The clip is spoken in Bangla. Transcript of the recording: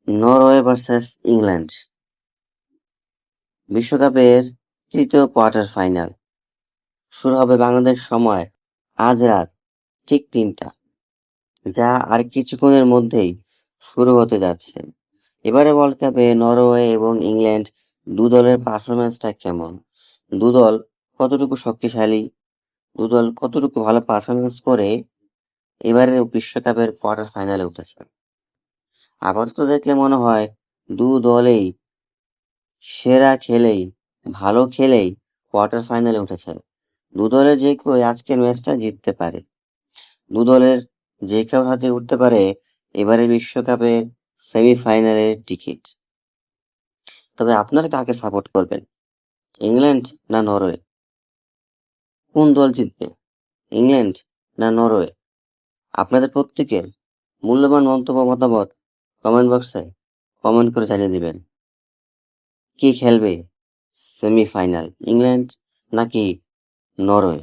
নরওয়ে ভার্সেস ইংল্যান্ড বিশ্বকাপের তৃতীয় কোয়ার্টার ফাইনাল শুরু হবে বাংলাদেশ সময় আজ রাত ঠিক ৩টা, যা আর কিছুক্ষণের মধ্যেই শুরু হতে যাচ্ছে। এবারে ওয়ার্ল্ড কাপে নরওয়ে এবং ইংল্যান্ড দু দলের পারফরম্যান্সটা কেমন, দু দল কতটুকু শক্তিশালী, দু দল কতটুকু ভালো পারফরম্যান্স করে এবারের বিশ্বকাপের কোয়ার্টার ফাইনালে উঠেছে। আপাতত দেখলে মনে হয় দু দলেই সেরা খেলেই ভালো খেলেই কোয়ার্টার ফাইনালে উঠেছে। দু দলের যে কেউ আজকের ম্যাচটা জিততে পারে। দু দলের যে কেউ হাতে উঠতে পারে এবারে বিশ্বকাপের সেমিফাইনালের টিকিট। তবে আপনারা কাকে সাপোর্ট করবেন, ইংল্যান্ড না নরওয়ে? কোন দল জিতবে, ইংল্যান্ড না নরওয়ে? আপনাদের প্রত্যেকের মূল্যবান মন্তব্য মতামত কমেন্ট বক্সে কমেন্ট করে জানিয়ে দিবেন। কে খেলবে সেমিফাইনাল, ইংল্যান্ড নাকি নরওয়ে?